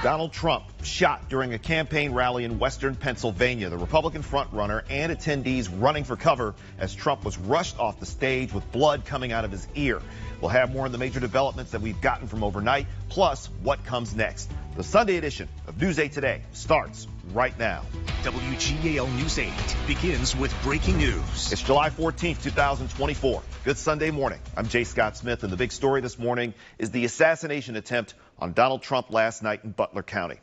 Donald Trump shot during a campaign rally in western Pennsylvania. The Republican frontrunner and attendees running for cover as Trump was rushed off the stage with blood coming out of his ear. We'll have more on the major developments that we've gotten from overnight, plus what comes next. The Sunday edition of News 8 Today starts right now. WGAL News 8 begins with breaking news. It's July 14th, 2024. Good Sunday morning. I'm Jay Scott Smith, and the big story this morning is the assassination attempt on Donald Trump last night in Butler County.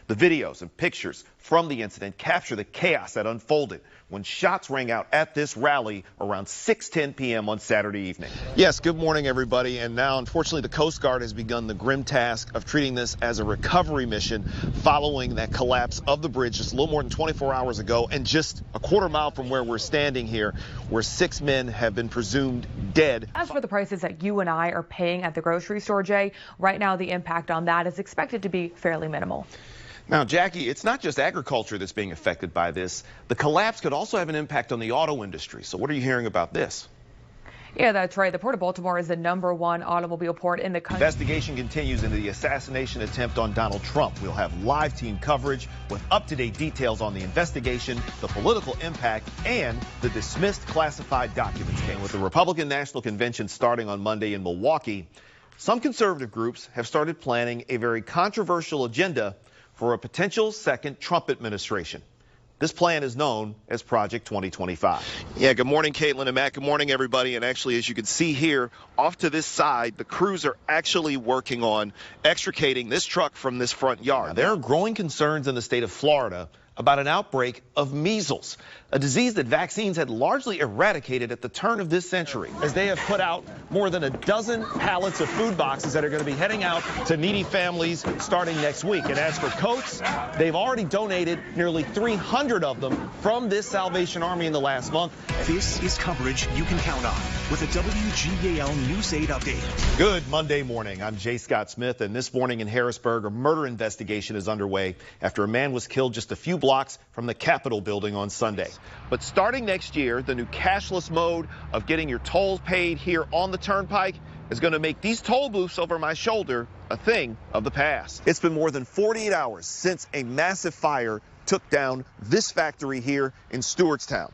The videos and pictures from the incident capture the chaos that unfolded when shots rang out at this rally around 6:10 p.m. on Saturday evening. Yes, good morning, everybody. And now, unfortunately, the Coast Guard has begun the grim task of treating this as a recovery mission following that collapse of the bridge just a little more than 24 hours ago, and just a quarter mile from where we're standing here, where 6 men have been presumed dead. As for the prices that you and I are paying at the grocery store, Jay, right now the impact on that is expected to be fairly minimal. Now, Jackie, it's not just agriculture that's being affected by this. The collapse could also have an impact on the auto industry. So what are you hearing about this? Yeah, that's right. The Port of Baltimore is the #1 automobile port in the country. Investigation continues into the assassination attempt on Donald Trump. We'll have live team coverage with up-to-date details on the investigation, the political impact, and the dismissed classified documents. And with the Republican National Convention starting on Monday in Milwaukee, some conservative groups have started planning a very controversial agenda for a potential second Trump administration. This plan is known as Project 2025. Yeah, good morning, Caitlin and Matt. Good morning, everybody. And actually, as you can see here, off to this side, the crews are actually working on extricating this truck from this front yard. Now, there are growing concerns in the state of Florida about an outbreak of measles, a disease that vaccines had largely eradicated at the turn of this century, as they have put out more than a dozen pallets of food boxes that are going to be heading out to needy families starting next week. And as for coats, they've already donated nearly 300 of them from this Salvation Army in the last month. This is coverage you can count on with a WGAL News 8 update. Good Monday morning. I'm Jay Scott Smith, and this morning in Harrisburg, a murder investigation is underway after a man was killed just a few blocks from the Capitol building on Sunday. But starting next year, the new cashless mode of getting your tolls paid here on the turnpike is going to make these toll booths over my shoulder a thing of the past. It's been more than 48 hours since a massive fire took down this factory here in Stewartstown,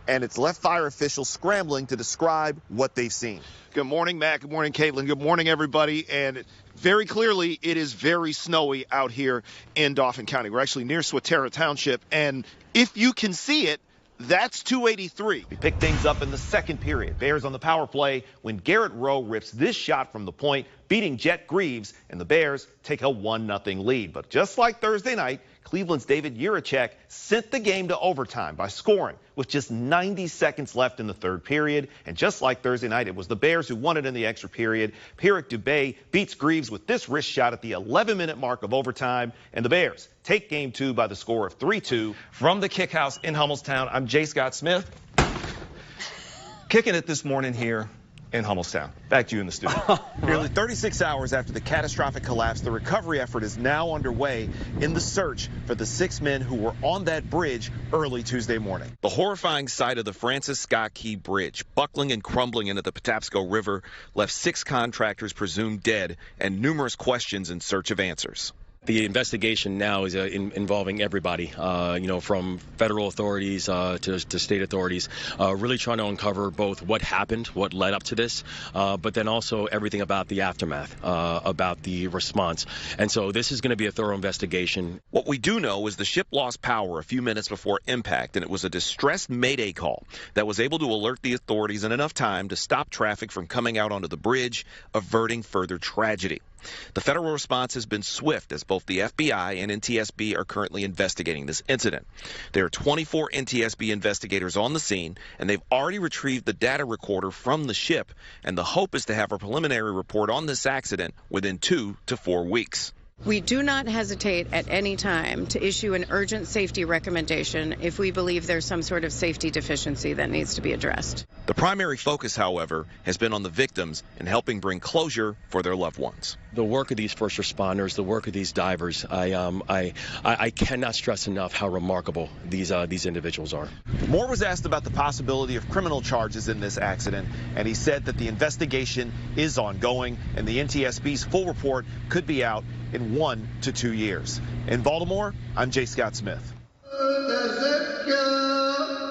and it's left fire officials scrambling to describe what they've seen. Good morning, Matt. Good morning, Caitlin. Good morning, everybody. And very clearly, it is very snowy out here in Dauphin County. We're actually near Swatera Township, and if you can see it, that's 283. We pick things up in the second period. Bears on the power play when Garrett Rowe rips this shot from the point, beating Jet Greaves, and the Bears take a 1-0 lead. But just like Thursday night, Cleveland's David Jiricek sent the game to overtime by scoring with just 90 seconds left in the third period. And just like Thursday night, it was the Bears who won it in the extra period. Pierrick Dubé beats Greaves with this wrist shot at the 11-minute mark of overtime. And the Bears take game 2 by the score of 3-2. From the Kick House in Hummelstown, I'm Jay Scott Smith. Kicking it this morning here in Hummelstown. Back to you in the studio. Nearly 36 hours after the catastrophic collapse, the recovery effort is now underway in the search for the 6 men who were on that bridge early Tuesday morning. The horrifying sight of the Francis Scott Key Bridge buckling and crumbling into the Patapsco River left 6 contractors presumed dead and numerous questions in search of answers. The investigation now is involving everybody, from federal authorities to state authorities, really trying to uncover both what happened, what led up to this, but then also everything about the aftermath, about the response. And so this is going to be a thorough investigation. What we do know is the ship lost power a few minutes before impact, and it was a distressed mayday call that was able to alert the authorities in enough time to stop traffic from coming out onto the bridge, averting further tragedy. The federal response has been swift as both the FBI and NTSB are currently investigating this incident. There are 24 NTSB investigators on the scene, and they've already retrieved the data recorder from the ship, and the hope is to have a preliminary report on this accident within 2 to 4 weeks. We do not hesitate at any time to issue an urgent safety recommendation if we believe there's some sort of safety deficiency that needs to be addressed. The primary focus, however, has been on the victims and helping bring closure for their loved ones. The work of these first responders, the work of these divers, I cannot stress enough how remarkable these individuals are. Moore was asked about the possibility of criminal charges in this accident, and he said that the investigation is ongoing and the NTSB's full report could be out in 1 to 2 years. In Baltimore, I'm J. Scott Smith.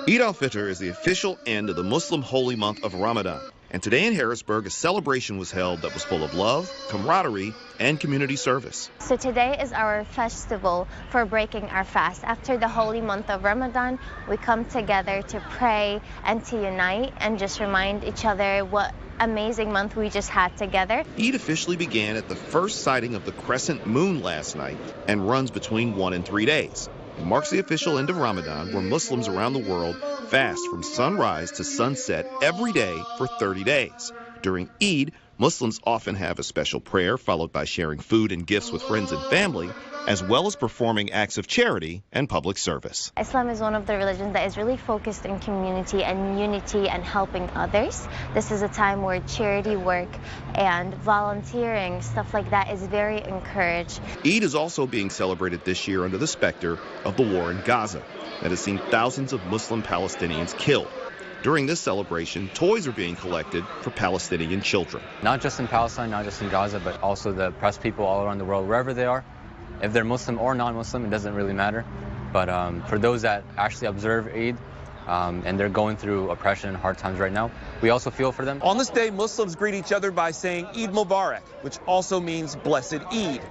Eid al-Fitr is the official end of the Muslim holy month of Ramadan. And today in Harrisburg, a celebration was held that was full of love, camaraderie, and community service. So today is our festival for breaking our fast. After the holy month of Ramadan, we come together to pray and to unite and just remind each other what amazing month we just had together. Eid officially began at the first sighting of the crescent moon last night and runs between 1 and 3 days. It marks the official end of Ramadan, where Muslims around the world fast from sunrise to sunset every day for 30 days. During Eid, Muslims often have a special prayer followed by sharing food and gifts with friends and family, as well as performing acts of charity and public service. Islam is one of the religions that is really focused in community and unity and helping others. This is a time where charity work and volunteering, stuff like that, is very encouraged. Eid is also being celebrated this year under the specter of the war in Gaza that has seen thousands of Muslim Palestinians killed. During this celebration, toys are being collected for Palestinian children. Not just in Palestine, not just in Gaza, but also the oppressed people all around the world, wherever they are. If they're Muslim or non-Muslim, it doesn't really matter. But for those that actually observe Eid, and they're going through oppression and hard times right now, we also feel for them. On this day, Muslims greet each other by saying Eid Mubarak, which also means blessed Eid.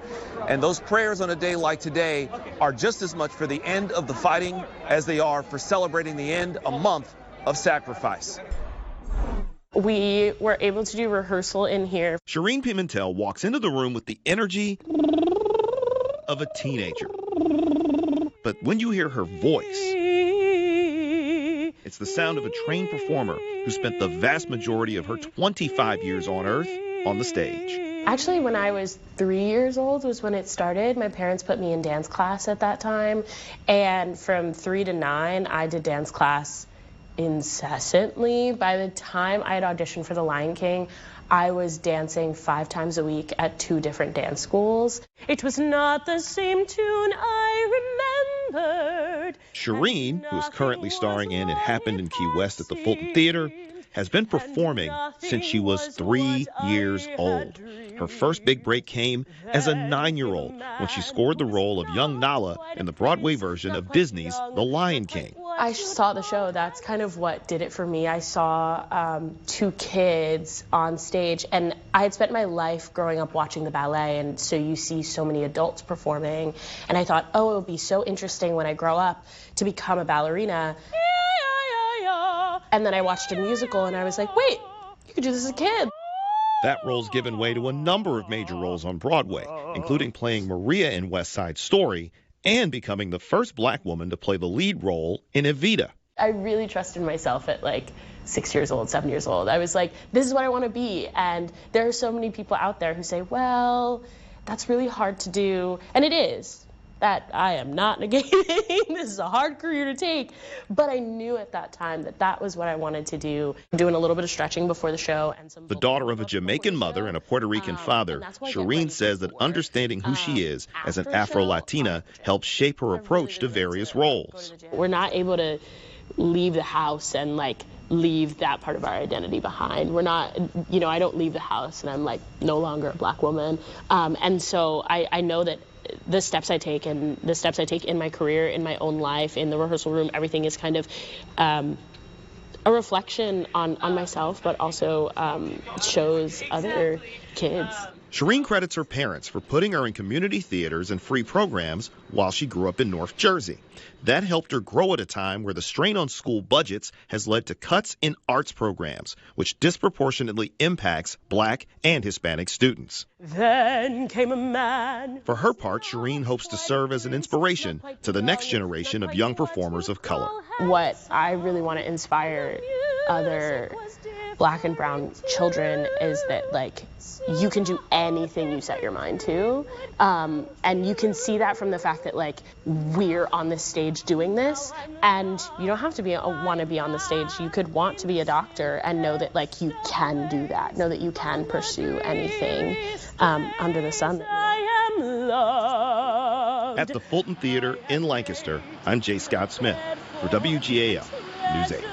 And those prayers on a day like today are just as much for the end of the fighting as they are for celebrating the end of a month of sacrifice. We were able to do rehearsal in here. Shireen Pimentel walks into the room with the energy of a teenager. But when you hear her voice, it's the sound of a trained performer who spent the vast majority of her 25 years on Earth on the stage. Actually, when I was 3 years old was when it started. My parents put me in dance class at that time. And from 3 to 9, I did dance class incessantly. By the time I had auditioned for The Lion King, I was dancing 5 times a week at 2 different dance schools. It was not the same tune I remembered. Shireen, who is currently starring in It Happened in Key West at the Fulton Theater, has been performing since she was 3 years old. Her first big break came as a 9-year-old when she scored the role of young Nala in the Broadway version of Disney's The Lion King. I saw the show. That's kind of what did it for me. I saw 2 kids on stage, and I had spent my life growing up watching the ballet, and so you see so many adults performing, and I thought, oh, it would be so interesting when I grow up to become a ballerina. And then I watched a musical, and I was like, wait, you could do this as a kid. That role's given way to a number of major roles on Broadway, including playing Maria in West Side Story and becoming the first black woman to play the lead role in Evita. I really trusted myself at like 6 years old, 7 years old. I was like, this is what I want to be. And there are so many people out there who say, well, that's really hard to do. And it is. That I am not negating. This is a hard career to take. But I knew at that time that that was what I wanted to do. Doing a little bit of stretching before the show. And some. The daughter of a Jamaican mother and a Puerto Rican father, Shireen says that understanding who she is as an Afro-Latina helps shape her approach to various roles. We're not able to leave the house and like leave that part of our identity behind. We're not, you know, I don't leave the house and I'm like no longer a black woman. And so I know that the steps I take and the steps I take in my career, in my own life, in the rehearsal room, everything is kind of a reflection on myself, but also shows other kids. Shireen credits her parents for putting her in community theaters and free programs while she grew up in North Jersey. That helped her grow at a time where the strain on school budgets has led to cuts in arts programs, which disproportionately impacts Black and Hispanic students. Then came a man. For her part, Shireen hopes to serve as an inspiration to the next generation of young performers of color. What I really want to inspire other Black and brown children is that, like, you can do anything you set your mind to. And you can see that from the fact that, like, we're on this stage doing this, and you don't have to want to be on the stage. You could want to be a doctor and know that, like, you can do that. Know that you can pursue anything under the sun. I am loved. At the Fulton Theater in Lancaster, I'm J. Scott Smith for WGAL News 8.